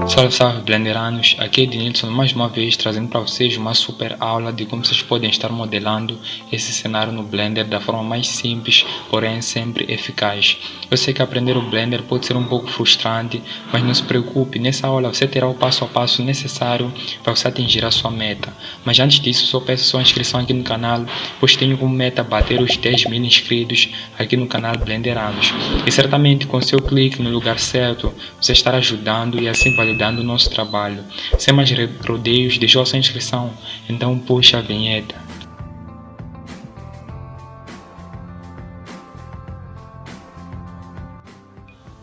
Salve, salve Blenderanos, aqui é Ednilson mais uma vez trazendo para vocês uma super aula de como vocês podem estar modelando esse cenário no Blender da forma mais simples, porém sempre eficaz. Eu sei que aprender o Blender pode ser um pouco frustrante, mas não se preocupe, nessa aula você terá o passo a passo necessário para você atingir a sua meta. Mas antes disso, só peço sua inscrição aqui no canal, pois tenho como meta bater os 10.000 inscritos aqui no canal Blenderanos. E certamente com seu clique no lugar certo, você estará ajudando e assim validando o nosso trabalho. Sem mais rodeios, deixou a sua inscrição? Então puxa a vinheta.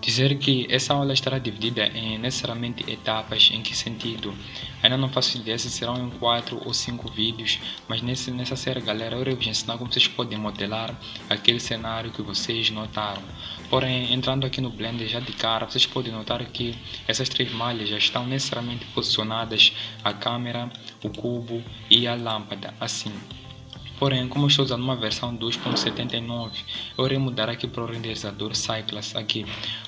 Dizer que essa aula estará dividida em necessariamente etapas, em que sentido? Ainda não faço ideia se serão em 4 ou 5 vídeos, mas nessa série, galera, eu irei vos ensinar como vocês podem modelar aquele cenário que vocês notaram. Porém, entrando aqui no Blender já de cara, vocês podem notar que essas 3 malhas já estão necessariamente posicionadas: a câmera, o cubo e a lâmpada, assim. Porém, como eu estou usando uma versão 2.79, eu irei mudar aqui para o renderizador Cycles aqui.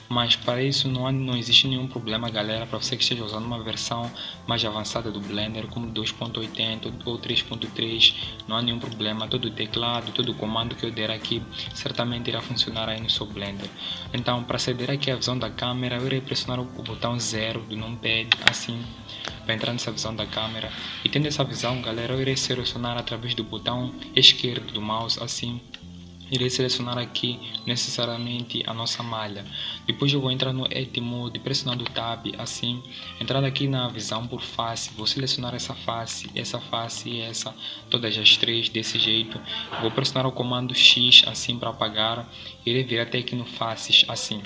Mas para isso não existe nenhum problema, galera, para você que esteja usando uma versão mais avançada do Blender, como 2.80 ou 3.3, não há nenhum problema. Todo o teclado, todo o comando que eu der aqui, certamente irá funcionar aí no seu Blender. Então, para aceder aqui à visão da câmera, eu irei pressionar o botão 0 do numpad, assim, para entrar nessa visão da câmera. E tendo essa visão, galera, eu irei selecionar através do botão esquerdo do mouse, assim, irei selecionar aqui necessariamente a nossa malha. Depois eu vou entrar no Edit Mode, pressionando o Tab, assim, entrando aqui na visão por face, vou selecionar essa face e essa, todas as 3 desse jeito. Vou pressionar o comando X, assim, para apagar, irei vir até aqui no faces, assim.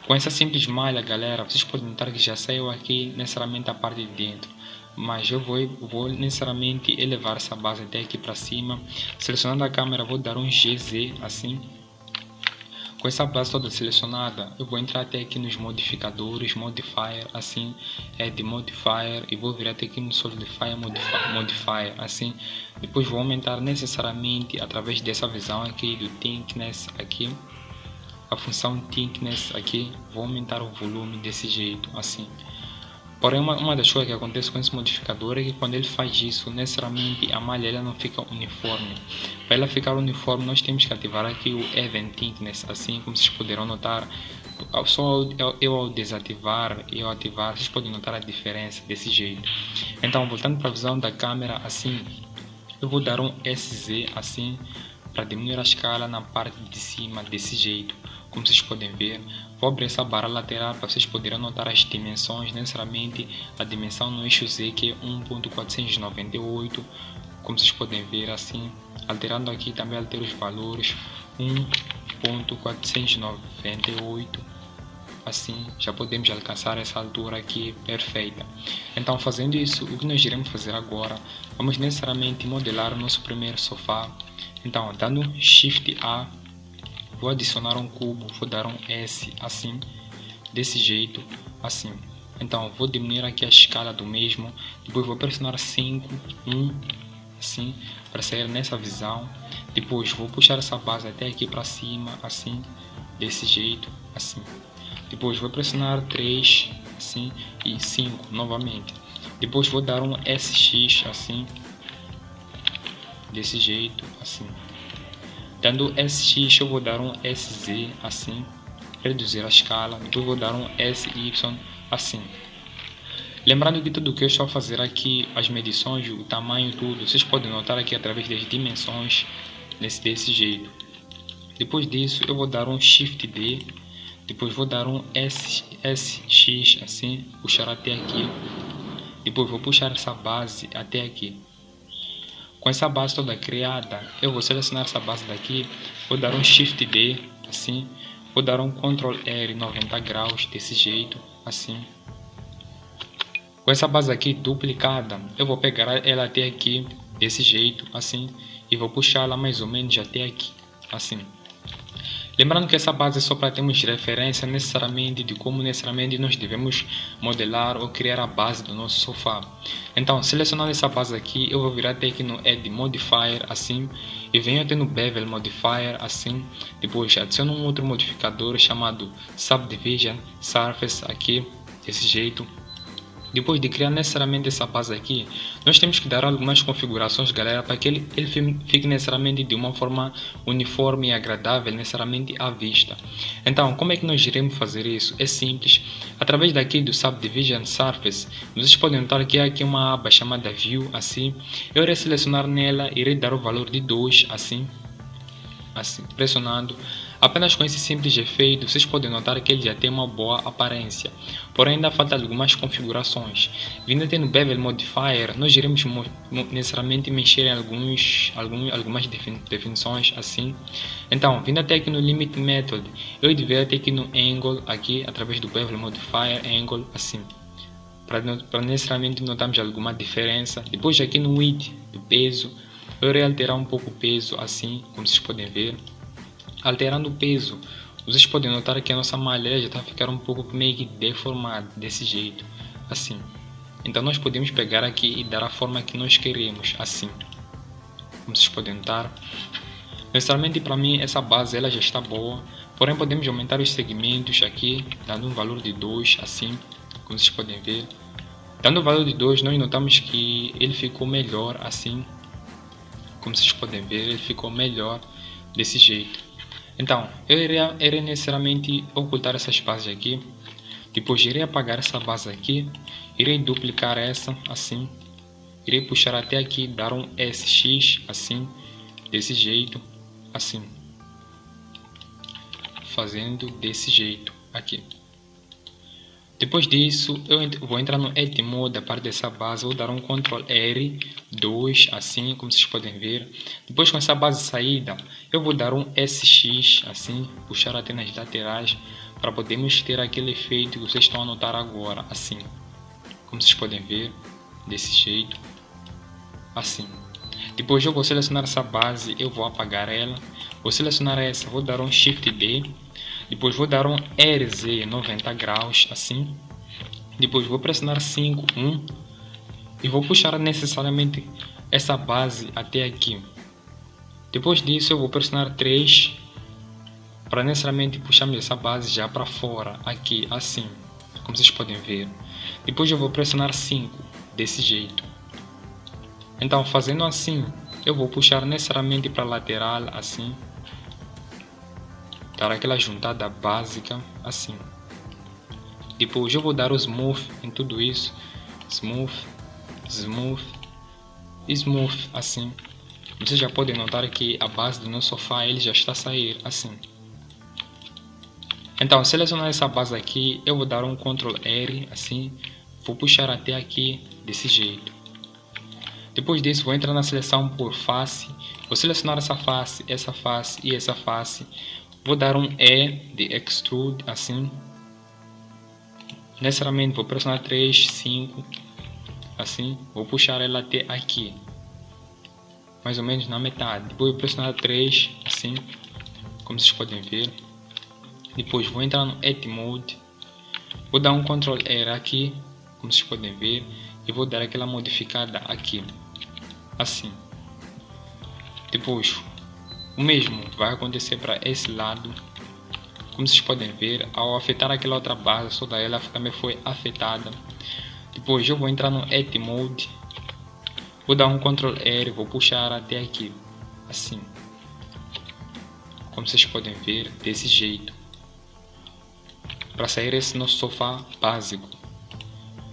Com essa simples malha, galera, vocês podem notar que já saiu aqui necessariamente a parte de dentro. Mas eu vou necessariamente elevar essa base até aqui para cima. Selecionando a câmera, vou dar um GZ, assim. Com essa base toda selecionada, eu vou entrar até aqui nos modificadores, Modifier, assim, Add Modifier, e vou vir até aqui no Solidify Modifier, assim. Depois vou aumentar necessariamente, através dessa visão aqui, do Thickness, aqui, a função Thickness aqui, vou aumentar o volume desse jeito, assim. Porém, uma das coisas que acontece com esse modificador é que quando ele faz isso, necessariamente a malha ela não fica uniforme. Para ela ficar uniforme, nós temos que ativar aqui o Event Thickness, assim como vocês poderão notar. Só eu ao desativar e ao ativar, vocês podem notar a diferença desse jeito. Então, voltando para a visão da câmera, assim, eu vou dar um SZ, assim, para diminuir a escala na parte de cima desse jeito. Como vocês podem ver, vou abrir essa barra lateral para vocês poderem notar as dimensões, necessariamente a dimensão no eixo Z, que é 1.498, como vocês podem ver, assim, alterando aqui também altero os valores, 1.498, assim, já podemos alcançar essa altura aqui perfeita. Então, fazendo isso, o que nós iremos fazer agora, vamos necessariamente modelar o nosso primeiro sofá. Então, dando Shift A, vou adicionar um cubo, vou dar um S, assim, desse jeito, assim. Então, vou diminuir aqui a escala do mesmo, depois vou pressionar 5, 1, assim, para sair nessa visão. Depois vou puxar essa base até aqui para cima, assim, desse jeito, assim. Depois vou pressionar 3, assim, e 5 novamente. Depois vou dar um SX, assim, desse jeito, assim. Dando SX, eu vou dar um SZ, assim, reduzir a escala. Depois vou dar um SY, assim. Lembrando que tudo que eu estou a fazer aqui, as medições, o tamanho, tudo, vocês podem notar aqui através das dimensões, desse jeito. Depois disso, eu vou dar um Shift D. Depois vou dar um SX, assim, puxar até aqui. Depois vou puxar essa base até aqui. Com essa base toda criada, eu vou selecionar essa base daqui, vou dar um Shift D, assim, vou dar um Ctrl R 90 graus, desse jeito, assim. Com essa base aqui duplicada, eu vou pegar ela até aqui, desse jeito, assim, e vou puxá-la mais ou menos até aqui, assim. Lembrando que essa base é só para termos referência necessariamente de como necessariamente nós devemos modelar ou criar a base do nosso sofá. Então, selecionando essa base aqui, eu vou virar até aqui no Add Modifier, assim, e venho até no Bevel Modifier, assim. Depois adiciono um outro modificador chamado Subdivision Surface aqui, desse jeito. Depois de criar necessariamente essa base aqui, nós temos que dar algumas configurações, galera, para que ele fique necessariamente de uma forma uniforme e agradável, necessariamente à vista. Então, como é que nós iremos fazer isso? É simples. Através daqui do Subdivision Surface, vocês podem notar que há aqui uma aba chamada View, assim. Eu irei selecionar nela, irei dar o valor de 2, assim, pressionando. Apenas com esse simples efeito, vocês podem notar que ele já tem uma boa aparência, porém ainda falta algumas configurações. Vindo aqui no Bevel Modifier, nós iremos necessariamente mexer em algumas definições assim. Então, vindo até aqui no Limit Method, eu deveria ter aqui no Angle, aqui através do Bevel Modifier Angle, assim, para necessariamente notarmos alguma diferença. Depois aqui no Width, do peso, eu irei alterar um pouco o peso, assim, como vocês podem ver. Alterando o peso, vocês podem notar que a nossa malha já está a ficar um pouco meio que deformada, desse jeito, assim. Então nós podemos pegar aqui e dar a forma que nós queremos, assim. Como vocês podem notar. Necessariamente para mim essa base ela já está boa, porém podemos aumentar os segmentos aqui, dando um valor de 2, assim, como vocês podem ver. Dando o valor de 2, nós notamos que ele ficou melhor, assim. Como vocês podem ver, ele ficou melhor desse jeito. Então, eu irei necessariamente ocultar essas bases aqui. Depois irei apagar essa base aqui. Irei duplicar essa, assim. Irei puxar até aqui, dar um SX, assim. Desse jeito, assim. Fazendo desse jeito, aqui. Depois disso, eu vou entrar no Edit Mode, a parte dessa base, vou dar um Ctrl R, 2, assim, como vocês podem ver. Depois com essa base saída, eu vou dar um SX, assim, puxar até nas laterais, para podermos ter aquele efeito que vocês estão a notar agora, assim. Como vocês podem ver, desse jeito, assim. Depois eu vou selecionar essa base, eu vou apagar ela. Vou selecionar essa, vou dar um Shift D. Depois vou dar um RZ 90 graus, assim. Depois vou pressionar 5, 1. E vou puxar necessariamente essa base até aqui. Depois disso eu vou pressionar 3. Para necessariamente puxarmos essa base já para fora, aqui, assim. Como vocês podem ver. Depois eu vou pressionar 5, desse jeito. Então fazendo assim, eu vou puxar necessariamente para a lateral, assim. Dar aquela juntada básica, assim. Depois eu vou dar o Smooth em tudo isso. Smooth, Smooth, Smooth, assim. Vocês já podem notar que a base do nosso sofá ele já está a sair, assim. Então, selecionar essa base aqui, eu vou dar um Ctrl R, assim. Vou puxar até aqui, desse jeito. Depois disso, vou entrar na seleção por face. Vou selecionar essa face e essa face. Vou dar um E de Extrude, assim. Necessariamente vou pressionar 3, 5, assim. Vou puxar ela até aqui. Mais ou menos na metade. Depois vou pressionar 3, assim. Como vocês podem ver. Depois vou entrar no Edit Mode. Vou dar um Ctrl R aqui. Como vocês podem ver. E vou dar aquela modificada aqui. Assim. Depois, o mesmo vai acontecer para esse lado. Como vocês podem ver, ao afetar aquela outra base, toda ela também foi afetada. Depois eu vou entrar no Edit Mode. Vou dar um Ctrl R, vou puxar até aqui. Assim. Como vocês podem ver, desse jeito. Para sair esse nosso sofá básico.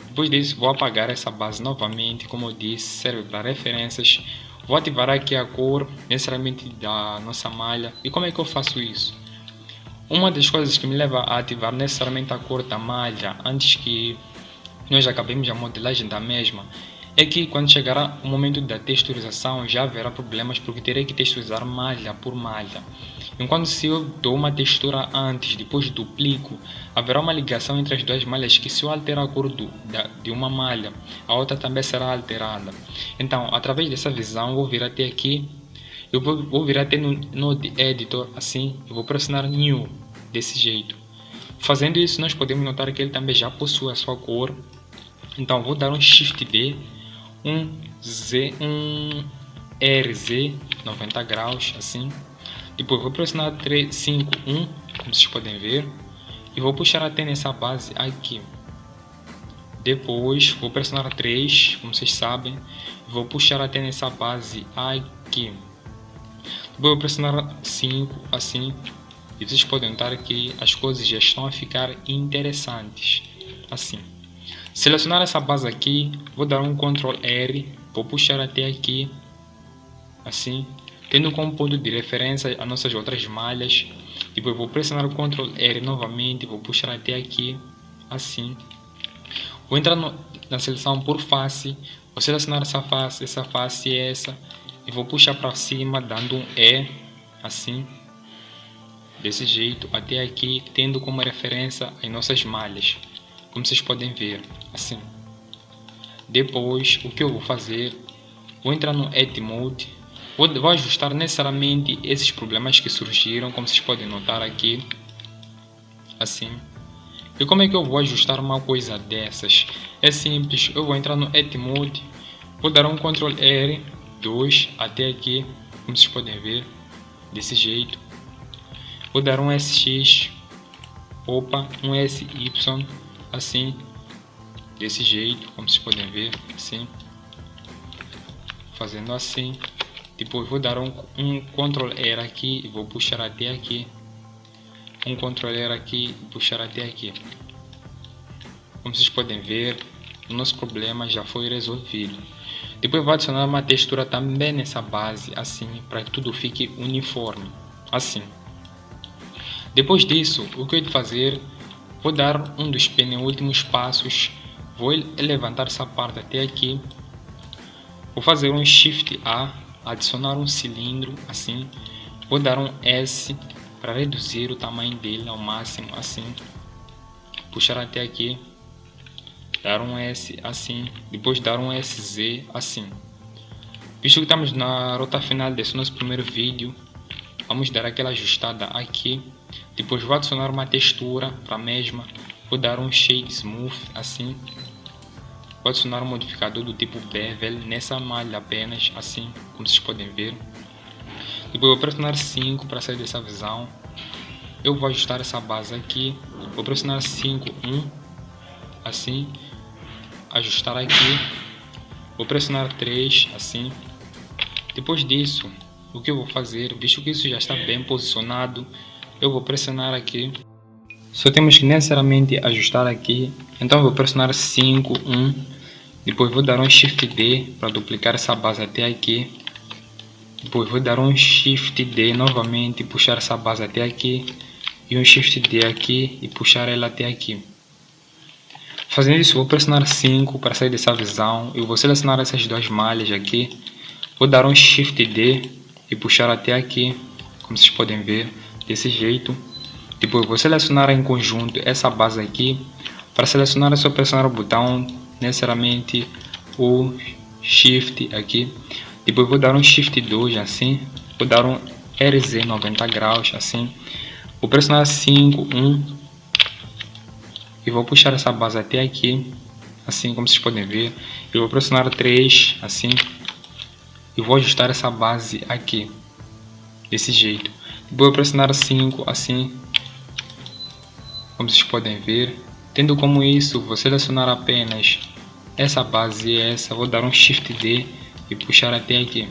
Depois disso, vou apagar essa base novamente. Como eu disse, serve para referências. Vou ativar aqui a cor, necessariamente da nossa malha. E como é que eu faço isso? Uma das coisas que me leva a ativar necessariamente a cor da malha, antes que nós acabemos a modelagem da mesma, é que quando chegará o momento da texturização já haverá problemas, porque terei que texturizar malha por malha. Enquanto se eu dou uma textura antes, depois duplico, haverá uma ligação entre as duas malhas que se eu alterar a cor de uma malha, a outra também será alterada. Então, através dessa visão, eu vou vir até aqui, eu vou vir até no Node Editor, assim, eu vou pressionar New, desse jeito. Fazendo isso, nós podemos notar que ele também já possui a sua cor. Então, vou dar um Shift D, um RZ 90 graus, assim. Depois vou pressionar 3, 5, 1, como vocês podem ver. E vou puxar até nessa base aqui. Depois vou pressionar 3, como vocês sabem, vou puxar até nessa base aqui. Depois vou pressionar 5 assim, e vocês podem notar que as coisas já estão a ficar interessantes assim. Selecionar essa base aqui, vou dar um Ctrl R, vou puxar até aqui assim, tendo como ponto de referência as nossas outras malhas. Depois vou pressionar o Ctrl R novamente, vou puxar até aqui assim. Vou entrar na seleção por face, vou selecionar essa face e essa, e vou puxar para cima dando um E assim, desse jeito até aqui, tendo como referência as nossas malhas, como vocês podem ver assim. Depois o que eu vou fazer, vou entrar no Edit Mode, vou ajustar necessariamente esses problemas que surgiram, como vocês podem notar aqui assim. E como é que eu vou ajustar uma coisa dessas? É simples, eu vou entrar no Edit Mode, vou dar um Ctrl R, 2 até aqui, como vocês podem ver, desse jeito. Vou dar um SX, um SY, assim, desse jeito, como vocês podem ver, assim. Fazendo assim. Depois vou dar um Ctrl R aqui e vou puxar até aqui. Um Ctrl R aqui e puxar até aqui. Como vocês podem ver, o nosso problema já foi resolvido. Depois vou adicionar uma textura também nessa base, assim, para que tudo fique uniforme, assim. Depois disso, o que eu vou fazer, vou dar um dos penúltimos passos, vou levantar essa parte até aqui, vou fazer um Shift A, adicionar um cilindro, assim, vou dar um S, para reduzir o tamanho dele ao máximo, assim, puxar até aqui, dar um S assim, depois dar um SZ assim. Visto que estamos na rota final desse nosso primeiro vídeo, vamos dar aquela ajustada aqui, depois vou adicionar uma textura para a mesma, vou dar um Shade Smooth assim, vou adicionar um modificador do tipo Bevel nessa malha apenas, assim, como vocês podem ver. Depois vou pressionar 5 para sair dessa visão. Eu vou ajustar essa base aqui. Vou pressionar 5, 1, assim. Ajustar aqui. Vou pressionar 3, assim. Depois disso, o que eu vou fazer, visto que isso já está bem posicionado, eu vou pressionar aqui. Só temos que necessariamente ajustar aqui. Então eu vou pressionar 5, 1. Depois vou dar um Shift D para duplicar essa base até aqui. Depois vou dar um Shift D novamente e puxar essa base até aqui. E um Shift D aqui e puxar ela até aqui. Fazendo isso, vou pressionar 5 para sair dessa visão. Eu vou selecionar essas duas malhas aqui. Vou dar um Shift D e puxar até aqui, como vocês podem ver, desse jeito. Depois vou selecionar em conjunto essa base aqui. Para selecionar é só pressionar o botão, necessariamente o Shift aqui. Depois vou dar um Shift 2 assim, vou dar um RZ 90 graus assim, vou pressionar 5, 1 e vou puxar essa base até aqui, assim como vocês podem ver. Eu vou pressionar 3 assim e vou ajustar essa base aqui, desse jeito. Depois vou pressionar 5 assim, como vocês podem ver. Tendo como isso, vou selecionar apenas essa base e essa, vou dar um Shift D e puxar até aqui.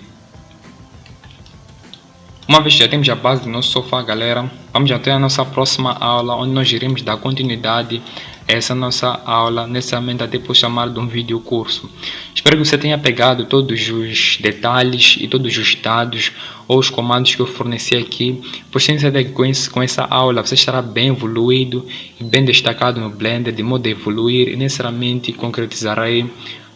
Uma vez que já temos a base do nosso sofá, galera, vamos até a nossa próxima aula, onde nós iremos dar continuidade a essa nossa aula, necessariamente até por chamar de um vídeo curso. Espero que você tenha pegado todos os detalhes e todos os dados ou os comandos que eu forneci aqui, pois sem saber que com essa aula você estará bem evoluído e bem destacado no Blender, de modo a evoluir e necessariamente concretizarei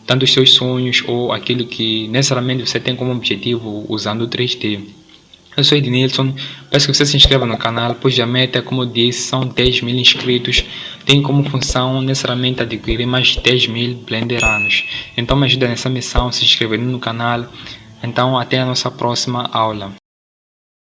tanto os seus sonhos ou aquilo que necessariamente você tem como objetivo usando o 3D. Eu sou Ednilson, peço que você se inscreva no canal, pois a meta, como eu disse, são 10.000 inscritos. Tem como função necessariamente adquirir mais 10.000 Blenderanos. Então me ajuda nessa missão, se inscrevendo no canal. Então até a nossa próxima aula.